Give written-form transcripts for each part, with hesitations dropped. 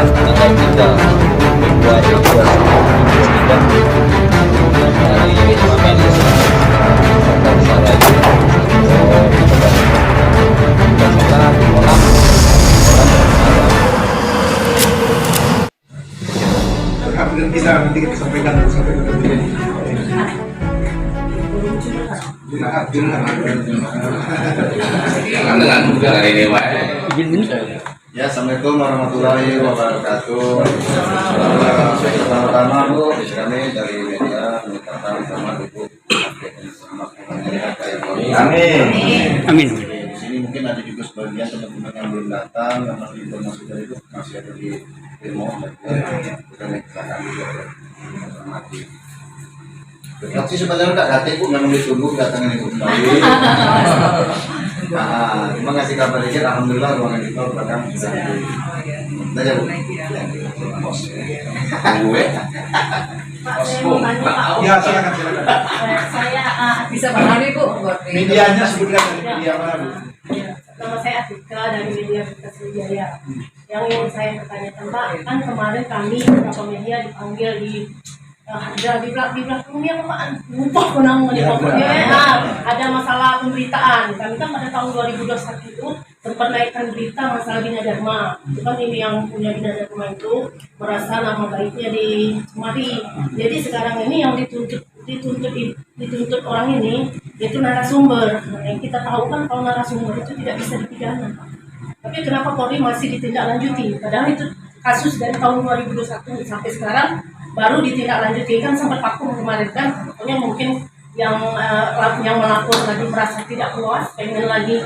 terkait juga dua dari Wamen dan Sarai kita nanti kita sampaikan sampai ke Ya, assalamualaikum warahmatullahi wabarakatuh. Pertama-tama Bu, kami dari media mengucapkan selamat Ibu. Amin. Amin. Di sini mungkin ada juga sebagian teman-teman yang belum datang karena informasi dari itu masih ada di demo dan kita mengucapkan juga mati. Tapi sebenarnya nggak hati Bu, memang ditunggu kedatangan Ibu kembali. Nah, terima kasih kabar dikit, alhamdulillah ruangan itu bahkan bisa saja Bu. Ya, silakan. Saya bisa mengenali Bu buat Medianya sebutkan dari media mana Bu? nama saya Atika dari media Sriwijaya. Yang ingin saya bertanyakan Pak, kan kemarin kami beberapa media dipanggil di ada di belakang yang Pak lupa kenang ada masalah pemberitaan. Kami kan pada tahun 2021 itu sempat naikkan berita masalah Bina Dharma. Itu kan ini yang punya Bina Dharma itu merasa nama baiknya dicemari. Jadi sekarang ini yang dituntut orang ini itu narasumber. Nah, yang kita tahu kan kalau narasumber itu tidak bisa dipidana. Tapi kenapa Polri masih ditindaklanjuti? Padahal itu kasus dari tahun 2021 sampai sekarang baru ditindaklanjuti, kan sempat vakum kemarin kan. Pokoknya mungkin yang melapor lagi merasa tidak puas, pengen lagi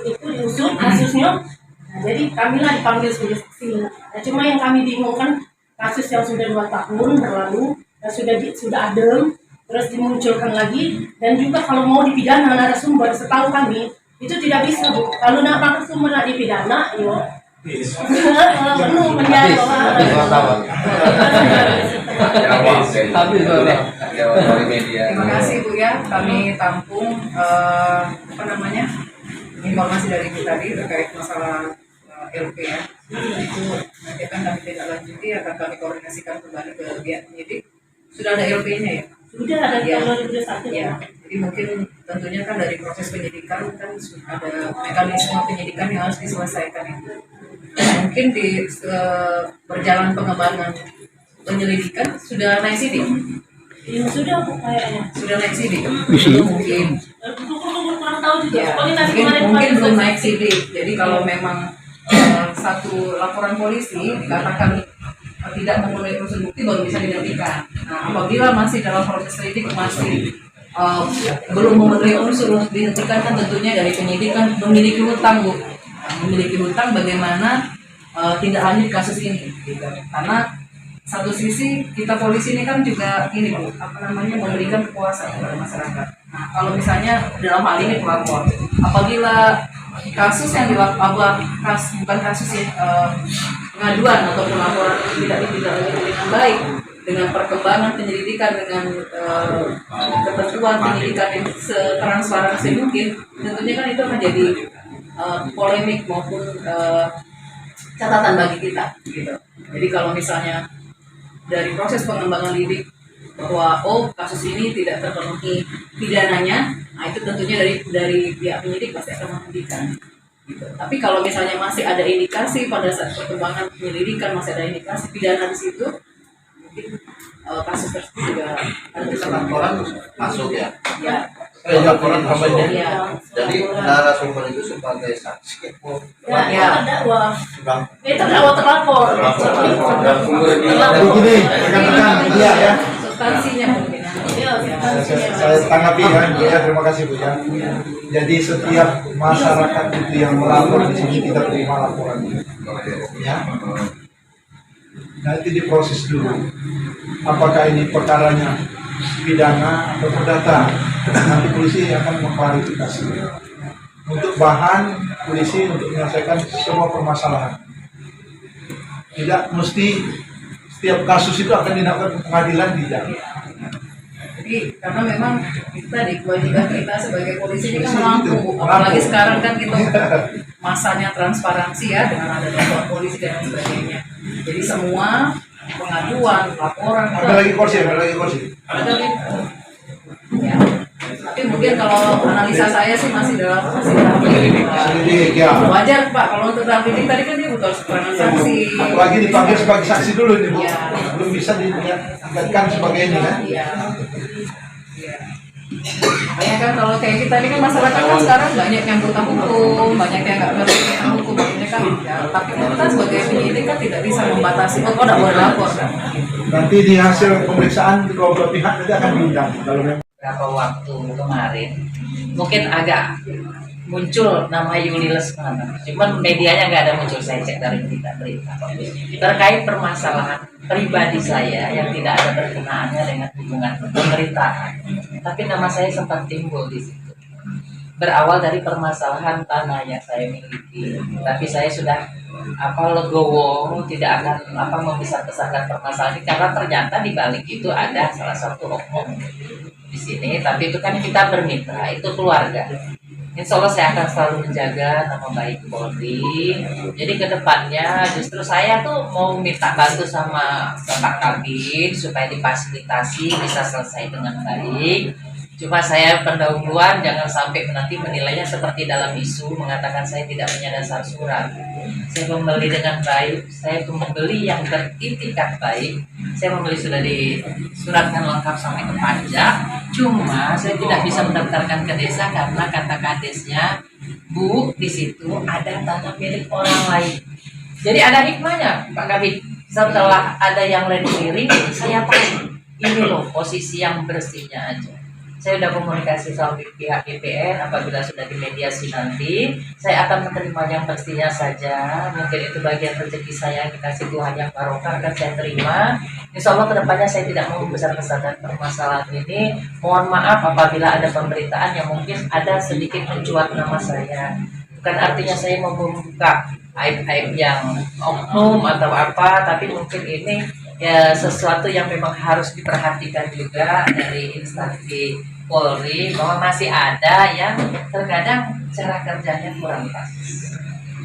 itu diusut kasusnya. Nah, jadi kamilah dipanggil sebagai saksi. Nah, cuma yang kami bingungkan kasus yang sudah 2 tahun berlalu dan sudah adem, terus dimunculkan lagi, dan juga kalau mau dipidana narasumber setahu kami itu tidak bisa Bu. Kalau narasumber nak dipidana, yo penuh penjara. Terima kasih Bu ya, kami tampung informasi dari Ibu tadi terkait masalah LP ya. Itu nanti akan kami tindak lanjuti, akan kami koordinasikan kembali ke pihak penyidik. Sudah ada LP-nya ya? Sudah ada di tahun 2021 ya. Jadi mungkin tentunya kan dari proses penyidikan kan ada mekanisme penyidikan yang harus diselesaikan itu. Mungkin di berjalan pengembangan penyelidikan sudah naik sidik. Ya, sudah Bu kayaknya. Sudah naik sidik. Bisa. Mungkin. Kurang tahu juga. Ya, Pokoknya nanti kemarin mungkin belum naik sidik. Jadi kalau memang satu laporan polisi dikatakan tidak memenuhi unsur bukti baru bisa dihentikan. Nah, apabila masih dalam proses lidik masih belum memenuhi unsur untuk dihentikan, kan tentunya dari penyidik kan memiliki hutang Bu. Memiliki hutang bagaimana tindak lanjut kasus ini. Karena satu sisi kita polisi ini kan juga ini Bu, memberikan kepuasan kepada masyarakat. Nah, kalau misalnya dalam hal ini pelapor, apabila kasus yang dilakukan bukan kasus pengaduan ataupun laporan tidak ditindaklanjuti dengan baik dengan perkembangan penyelidikan dengan ketentuan penyidikan yang setransparansi mungkin, tentunya kan itu akan jadi polemik maupun catatan bagi kita gitu. Jadi kalau misalnya dari proses pengembangan lidik bahwa kasus ini tidak terpenuhi pidananya, nah itu tentunya dari pihak penyidik pasti akan menghentikan. Gitu. Tapi kalau misalnya masih ada indikasi pada saat perkembangan penyelidikan masih ada indikasi pidana di situ, mungkin kasus tersebut juga ada Laporan masuk ya. Ya. Laporan masuk. Ya. Jadi narasumber itu sebagai saksi. Ya, terdakwa. Terdakwa terlapor. Jadi gini, rekan-rekan media ya. Substansinya mungkin. Saya tanggapi ya, terima kasih Bu ya. Jadi setiap masyarakat itu yang melapor di sini kita terima laporan ya. Nanti diproses dulu. Apakah ini perkaranya pidana atau perdata? Nanti polisi akan mengklarifikasi. Untuk bahan polisi untuk menyelesaikan semua permasalahan. Tidak mesti setiap kasus itu akan dilakukan pengadilan, tidak. Jadi karena memang itu tadi kewajiban kita sebagai polisi ini kan Polisi menampung, itu, apalagi menampung. sekarang kan kita masanya transparansi ya dengan ada lapor polisi dan lain sebagainya. Jadi semua pengaduan, laporan itu Ada lagi kursi. ada gitu. Ya. Tapi mungkin kalau analisa saya sih masih dalam Selidiki, ya. wajar Pak kalau untuk dalam bidik tadi kan dia butuh keterangan saksi. Apalagi dipanggil sebagai saksi dulu nih, Bu. Iya. Belum bisa dilihatkan sebagai ini kan. Iya. Iya. Makanya kan kalau kayak kita ini kan masyarakat kan sekarang banyak yang buta hukum, banyak yang nggak ngerti tentang hukum ini kan. Ya. Tapi kita sebagai penyidik kan tidak bisa membatasi. Oh, nggak boleh lapor kan? Nanti di hasil pemeriksaan kedua belah pihak nanti akan diundang kalau memang. Beberapa waktu kemarin mungkin agak muncul nama Yuli Lesmana, cuman medianya nggak ada muncul. Saya cek dari berita terkait permasalahan pribadi saya yang tidak ada berkenaannya dengan hubungan pemerintahan, tapi nama saya sempat timbul di situ. Berawal dari permasalahan tanah yang saya miliki, tapi saya sudah legowo tidak akan membesar-besarkan permasalahan ini karena ternyata di balik itu ada salah satu oknum di sini, tapi itu kan kita bermitra, itu keluarga. Insya Allah saya akan selalu menjaga nama baik Polri. Jadi kedepannya justru saya tuh mau minta bantu sama Bapak Kabin supaya difasilitasi bisa selesai dengan baik. Cuma saya pendahuluan jangan sampai nanti menilainya seperti dalam isu mengatakan saya tidak punya dasar surat. Saya membeli dengan baik, saya membeli yang beritikat baik. Saya membeli sudah disuratkan lengkap sampai ke pajak. Cuma saya tidak bisa mendaftarkan ke desa karena kata kadesnya, Bu, di situ ada tanah milik orang lain. Jadi ada hikmahnya, Pak Kabit. Setelah ada yang lain miring, saya tahu ini loh posisi yang bersihnya aja. Saya sudah komunikasi sama pihak BPN, apabila sudah dimediasi nanti, saya akan menerima yang pastinya saja. Mungkin itu bagian rezeki saya, dikasih Tuhan yang barokah, akan saya terima. Insya Allah kedepannya saya tidak mau membesar-besarkan permasalahan ini. Mohon maaf apabila ada pemberitaan yang mungkin ada sedikit mencuat nama saya. Bukan artinya saya mau membuka aib-aib yang oknum atau apa, tapi mungkin ini ya sesuatu yang memang harus diperhatikan juga dari instansi Polri, bahwa masih ada yang terkadang cara kerjanya kurang pas.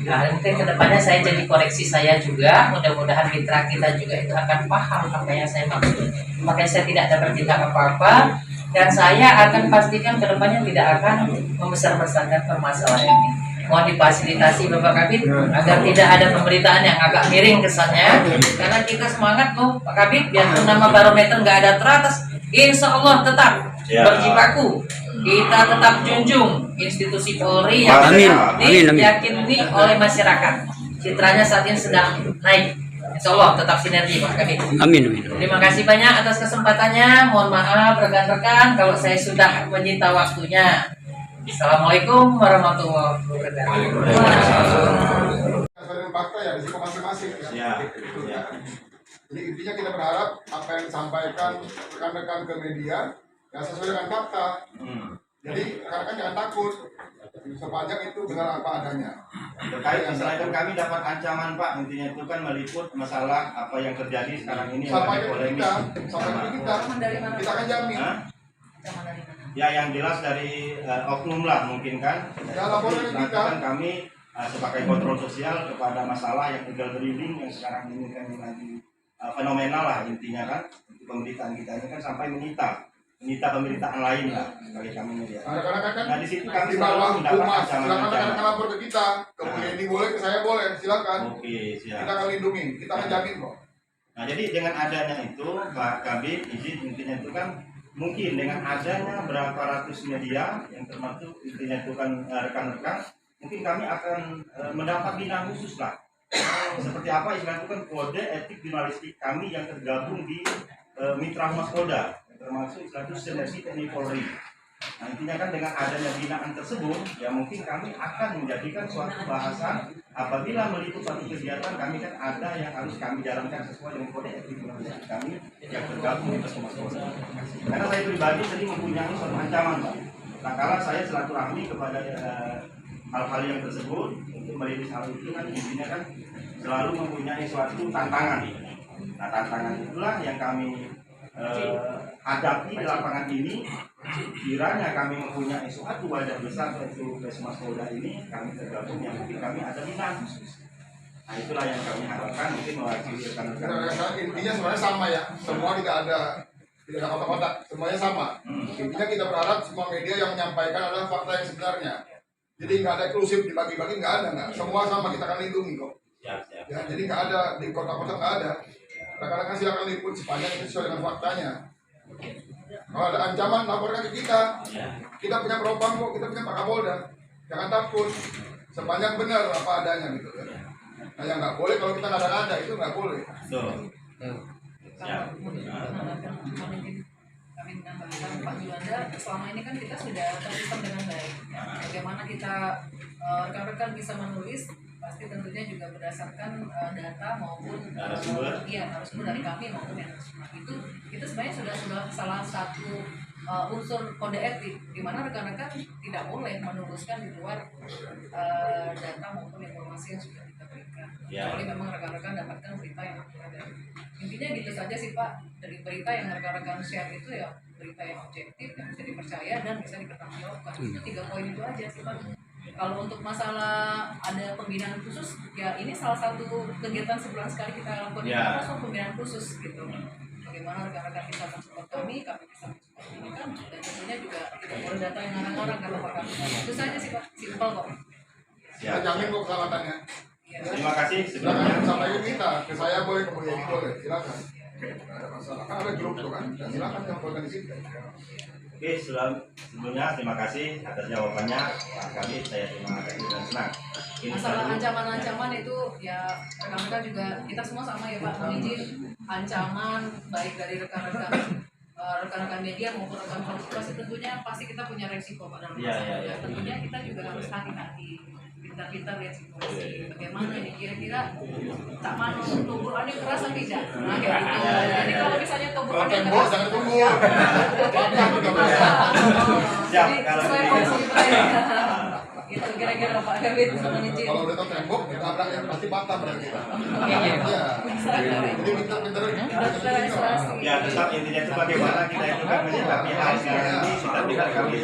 Nah, mungkin kedepannya saya jadi koreksi saya juga, mudah-mudahan mitra kita juga itu akan paham apa yang saya maksud. Makanya saya tidak ada bertindak apa-apa, dan saya akan pastikan kedepannya tidak akan membesar-besarkan permasalahan ini. Mohon difasilitasi Bapak Kabit agar tidak ada pemberitaan yang agak miring kesannya, karena kita semangat loh Pak Kabit, biarpun nama barometer nggak ada teratas, insya Allah tetap berjibaku. Kita tetap junjung institusi Polri yang diyakini oleh masyarakat. Citranya saat ini sedang naik. Insya Allah tetap sinergi Pak Kabit. Amin. Terima kasih banyak atas kesempatannya. Mohon maaf rekan-rekan kalau saya sudah menyita waktunya. Assalamualaikum warahmatullahi wabarakatuh. Fakta ya risiko masing-masing ya. Jadi intinya kita berharap apa yang disampaikan rekan-rekan ke media ya sesuai dengan fakta. Jadi rekan-rekan jangan takut sepanjang itu benar apa adanya. Terkait misalkan kami dapat ancaman Pak, intinya itu kan meliput masalah apa yang terjadi sekarang ini yang lagi polemik. Kita akan jamin. Ya yang jelas dari oknum lah mungkin kan. Ya laporan kita. Kami sebagai kontrol sosial kepada masalah yang illegal drilling yang sekarang ini kan lagi fenomenal lah intinya kan. Untuk pemberitaan kita ini kan sampai menyita pemberitaan lain lah sekali kami melihat. Nah di situ kami selalu mendapat ancaman-ancaman. Silakan lapor ke kita, kemudian ini boleh, ke saya boleh, silakan. Oke, siap. Kita akan lindungi, kita akan jamin kok. Nah jadi dengan adanya itu Pak Kabit izin intinya itu kan mungkin dengan adanya berapa ratus media yang termasuk intinya itu kan rekan-rekan, mungkin kami akan mendapat bina khusus lah. Seperti apa istilah itu kan kode etik jurnalistik kami yang tergabung di Mitra Humas Polda, termasuk istilah itu sinergi TNI Polri. Nah intinya kan dengan adanya binaan tersebut, ya mungkin kami akan menjadikan suatu bahasan apabila meliput suatu kegiatan kami kan ada yang harus kami jalankan sesuai dengan kode etik jurnalistik kami yang tergabung di Humas Polda. Karena saya pribadi sering mempunyai suatu ancaman Pak. Nah kalau saya silaturahmi kepada hal-hal yang tersebut untuk merilis hal itu kan intinya kan selalu mempunyai suatu tantangan. Nah tantangan itulah yang kami hadapi di lapangan ini. Kiranya kami mempunyai suatu wadah besar yaitu Puskesmas Polda ini, kami tergabung yang mungkin kami ada minat. Nah itulah yang kami harapkan, mungkin mewakili rekan-rekan. Intinya sebenarnya sama ya, semua tidak ada kotak-kotak, semuanya sama. Intinya kita berharap semua media yang menyampaikan adalah fakta yang sebenarnya. Jadi nggak ada eksklusif dibagi-bagi, nggak ada, nggak. Semua sama, kita akan lindungi kok. Ya, jadi nggak ada di kotak-kotak, nggak ada. Rekan-rekan silakan liput sepanjang itu sesuai dengan faktanya. Kalau ada ancaman laporkan ke kita. Kita punya propam kok, kita punya Pak Kapolda. Jangan takut. Sepanjang benar apa adanya gitu ya. Nah yang nggak boleh kalau kita nggak ada itu nggak boleh. Kalau kami menambahkan Pak Juanda, selama ini kan kita sudah tersistem dengan baik. Bagaimana kita rekan-rekan bisa menulis, pasti tentunya juga berdasarkan data maupun narasumber dari kami maupun yang itu sebenarnya sudah salah satu unsur kode etik di mana rekan-rekan tidak boleh menuliskan di luar data maupun informasi yang sudah kita berikan. Kecuali memang rekan-rekan dapatkan berita yang akurat. Intinya gitu saja sih Pak, dari berita yang rekan-rekan share itu ya berita yang objektif, yang bisa dipercaya dan bisa dipertanggungjawabkan. Itu 3 poin itu aja sih Pak. Kalau untuk masalah ada pembinaan khusus, ya ini salah satu kegiatan sebulan sekali kita lakukan langsung pembinaan khusus gitu. Bagaimana rekan-rekan bisa mensupport kami bisa mensupport ini kan, dan tentunya juga tidak boleh data yang ngarang-ngarang kata Pak Kami. Itu saja sih Pak, simpel kok. Kita jamin kok keselamatannya. Terima kasih Silakan sampaikan kita, ke saya boleh, ke Bu Yeni boleh, silakan. Nggak ada masalah, kan ada grup tuh kan, silakan sampaikan di situ. Oke, sebelumnya terima kasih atas jawabannya. Kami saya terima kasih dan senang. Masalah ancaman-ancaman itu ya rekan-rekan juga kita semua sama ya Pak, mohon izin ancaman baik dari rekan-rekan media maupun rekan polisi tentunya pasti kita punya resiko Pak dalam masalah. Tentunya kita juga harus hati-hati, pintar-pintar lihat situasi bagaimana ini kira-kira tak mana tuburannya keras atau tidak. Nah kayak gitu. Jadi kalau misalnya tuburannya keras, Jangan tunggu. jadi sesuai fungsi itu kira-kira Pak Kevin mohon izin. Kalau udah tahu tembok, tabrak yang pasti patah berarti. Iya. Jadi pintar-pintar. Ya tetap intinya itu bagaimana kita itu kan menyikapi hal ini kita tidak kami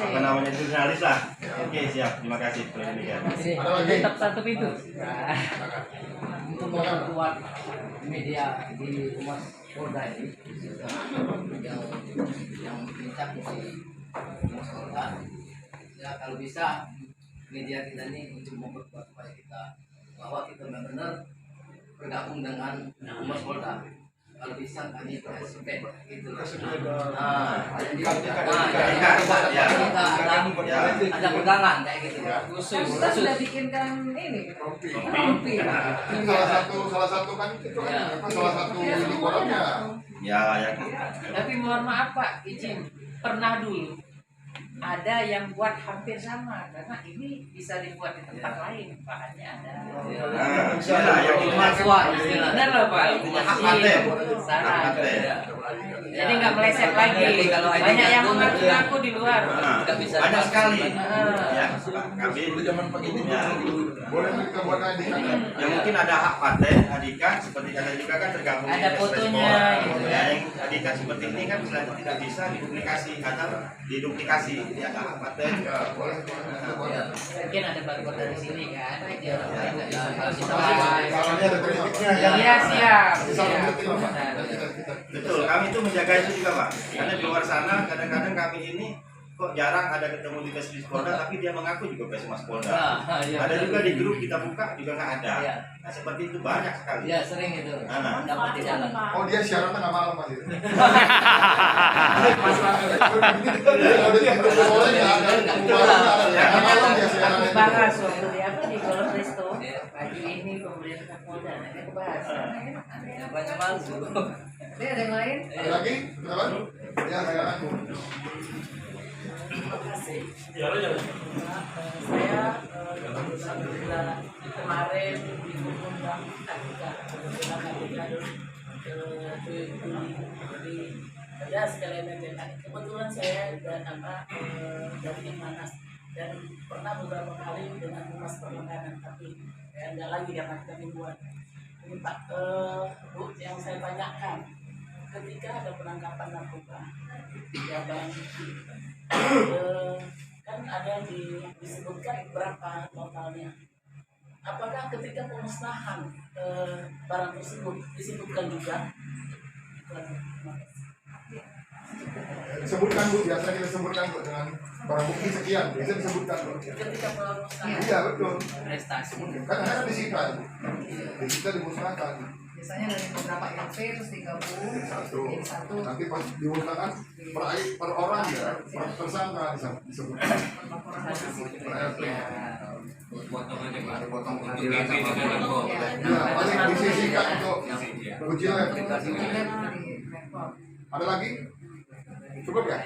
apa namanya jurnalis lah. Oke siap, terima kasih. Ada lagi? Tetap satu pintu. Untuk memperkuat media di Humas Polda ini yang puncak di Humas Polda. Ya kalau bisa media kita ini untuk memperkuat supaya kita bahwa kita benar-benar bergabung dengan Humas Polda. Kalau bisa kami SP gitu. Ada pegangan kayak gitu. Kan kita sudah bikinkan ini rompi. Salah satu kan itu kan salah satu ini kolomnya. Ya, ya. Tapi mohon maaf Pak, izin pernah dulu ada yang buat hampir sama karena ini bisa dibuat di tempat lain bahannya ada. Benar loh Pak. Jadi nggak meleset lagi. Banyak yang mengaku di luar. Banyak sekali. Ya, kami Boleh kita buat ID kan? ya mungkin ada hak paten adikan seperti kata juga kan tergabung Ada di fotonya, gitu ya, yang adikan seperti ini kan selanjutnya tidak bisa diduplikasi atau diduplikasi jadi ada hak paten. Mungkin ada barcode dari sini kan. Kalau kita Salahnya ada kritiknya ya. Iya siap. Betul, kami itu menjaga itu juga Pak. Karena di luar sana kadang-kadang kami ini kok jarang ada ketemu di Puskesmas Polda, tapi dia mengaku juga Puskesmas Polda. Ada juga di grup kita buka juga nggak ada. Nah seperti itu banyak sekali. Iya sering itu. Dapat di jalan. Oh dia siaran tengah malam Mas itu. Kalau dia itu boleh nggak ada. Tengah malam dia siaran itu. Bahas waktu di apa di Golf Resto pagi ini pemerintah Polda nanti bahas. Banyak palsu. Ada yang lain? Ada lagi? Berapa? Ya silakan Bu. Terima kasih. Saya kemarin diundang kita juga jadi ya sekalian menyampaikan. Kebetulan saya dan dari Manas dan pernah beberapa kali dengan Humas Permakanan, tapi nggak lagi karena kita mingguan. minta Bu, yang saya tanyakan ketika ada penangkapan narkoba ya Bang, kan ada disebutkan berapa totalnya, apakah ketika pemusnahan barang tersebut disebutkan juga? Disebutkan Bu, biasanya kita sebutkan Bu dengan barang bukti sekian, biasa disebutkan Bu. Ketika pemusnahan Iya betul. Prestasi. Kan ada disita, disita dimusnahkan. Biasanya dari beberapa LP terus digabung Satu. jadi satu. Nanti pas dimusnahkan per orang ya, per tersangka disebutkan. Laporan polisi. Per LP. Potongannya Pak. Potong Dengan narkoba. Ya, paling disisikan untuk uji lab. Ada lagi? Cukup ya?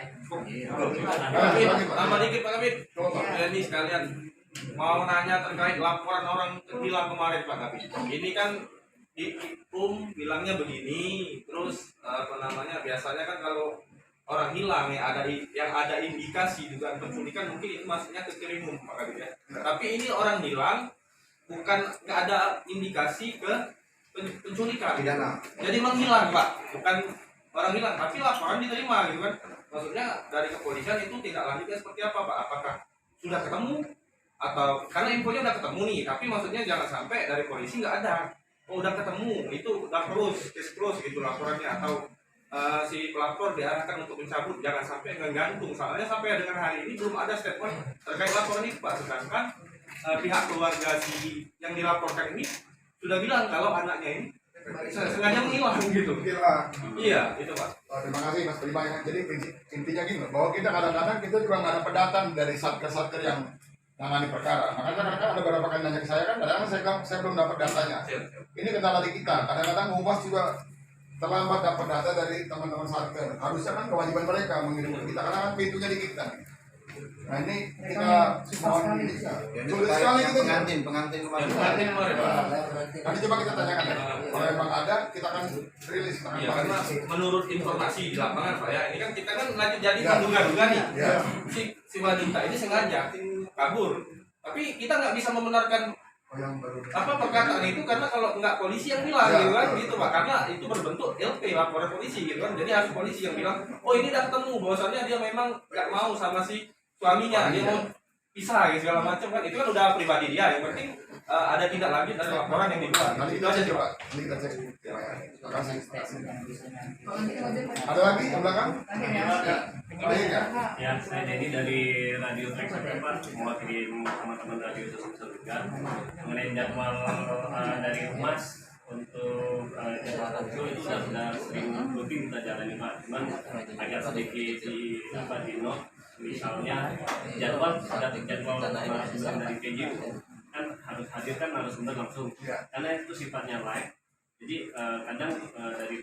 Tambah dikit Pak Kabit. Coba Pak. Ya, ini sekalian mau nanya terkait laporan orang hilang kemarin Pak Kabit. Ini kan di bilangnya begini, terus apa namanya, biasanya kan kalau orang hilang yang ada indikasi dugaan penculikan, mungkin itu masuknya ke krimum Pak Kabit ya. Tapi ini orang hilang bukan nggak ada indikasi ke penculikan, Pidana. jadi menghilang Pak, bukan orang hilang tapi laporan diterima gitu kan. Maksudnya dari kepolisian itu tindak lanjutnya seperti apa Pak? Apakah sudah ketemu atau karena infonya udah ketemu nih, tapi maksudnya jangan sampai dari polisi nggak ada, oh udah ketemu itu udah case close gitu laporannya, atau si pelapor diarahkan untuk mencabut, jangan sampai ngegantung. Soalnya sampai dengan hari ini belum ada statement terkait laporan itu Pak, sedangkan pihak keluarga si yang dilaporkan ini sudah bilang kalau anaknya ini sengaja menghilang gitu. Gila. Iya, itu Pak. Terima kasih Mas Prima. Jadi intinya gini, bahwa kita kadang-kadang kita juga nggak dapat data dari satker-satker yang nangani perkara. Makanya kadang-kadang ada beberapa kali nanya ke saya kan, kadang-kadang saya belum dapat datanya. Ini kendala di kita. Kadang-kadang Humas juga terlambat dapat data dari teman-teman satker. Harusnya kan kewajiban mereka mengirim ke kita, karena kan pintunya di kita. Nah ini kita mohon ini sulit sekali kita Pengantin kemarin. Pengantin kemarin Pak. nanti coba kita tanyakan ya. Kalau memang ada kita akan rilis. Iya, karena menurut informasi di lapangan Pak ya, ini kan kita kan lanjut jadi menduga-duga nih. Ya. Si wanita ini sengaja kabur, tapi kita nggak bisa membenarkan Yang baru. apa perkataan itu, karena kalau nggak polisi yang bilang Ya, gitu kan, betul. gitu Pak, karena itu berbentuk LP, laporan polisi gitu kan, jadi harus polisi yang bilang oh ini udah ketemu, bahwasannya dia memang nggak mau sama si suaminya, dia mau pisah gitu, segala macam kan, itu kan udah pribadi dia, yang penting ada tindak lanjut dari laporan yang dibuat. Nanti Itu kita aja cek coba. Pak. Nanti kita cek. Terima kasih. Kalau nanti wajib Ada lagi yang belakang? terakhir ya. Ya. Terakhir ya. Ya, saya Denny dari Radio Trax FM Pak, mewakili teman-teman radio tersebut juga mengenai jadwal dari Humas untuk jadwal radio itu sudah sering rutin kita jalani Pak, cuman agak sedikit di note, misalnya jadwal narasumber dari PJU kan harus hadir kan narasumber langsung, karena itu sifatnya live. Jadi kadang dari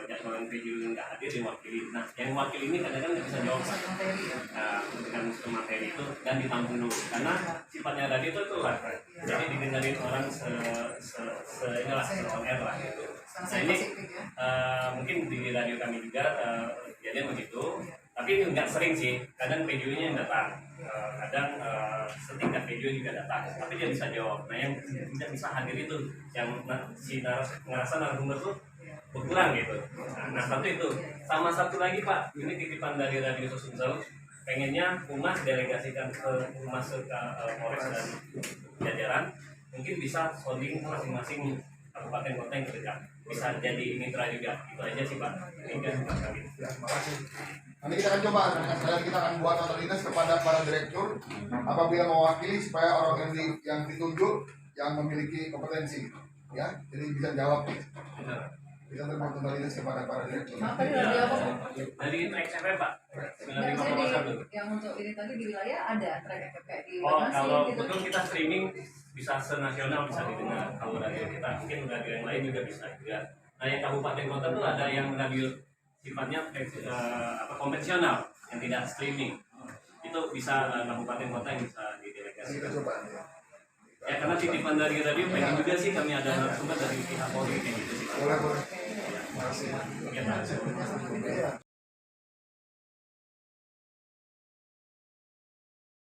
jadwal yang PJU nggak hadir diwakili. Nah, yang wakil ini kadang-kadang nggak bisa jawab Pak. Dengan materi itu dan ditampung dulu. Karena sifatnya radio itu live. Jadi didengarin orang on air lah gitu. Nah ini mungkin di radio kami juga kejadian begitu. Tapi ini nggak sering sih. Kadang PJU-nya yang datang. Kadang setingkat PJU juga datang. Tapi dia bisa jawab. Nah yang tidak bisa hadir itu yang si ngerasa narasumber tuh berkurang gitu. Nah satu itu. Sama satu lagi Pak, ini titipan dari Radio Sumsel. Pengennya Humas delegasikan ke Humas ke Polres dan jajaran. Mungkin bisa sounding masing-masing kabupaten kota yang terdekat. Bisa jadi mitra juga. Itu aja sih Pak. Ini kan kami. Ya, terima kasih. Nanti kita akan coba, sekalian kita akan buat nota dinas kepada para direktur apabila mewakili supaya orang yang ditunjuk yang memiliki kompetensi, ya, jadi bisa jawab. Kita terima nota dinas kepada para direktur. Nah, tadi radio apa Pak? Dari Trax FM Pak. Yang saya yang untuk ini tadi di wilayah ada track FFP di Oh, Banasi kalau gitu. betul kita streaming bisa senasional bisa didengar. Kalau radio kita mungkin radio yang lain juga bisa juga. Nah yang kabupaten kota tuh ada yang radio sifatnya konvensional yang tidak streaming. Itu bisa kabupaten kota yang bisa didelegasikan. Kita coba. Ya karena titipan dari radio pengen juga sih kami ada narasumber dari pihak Polri kayak gitu sih. Boleh. Terima kasih. Ya,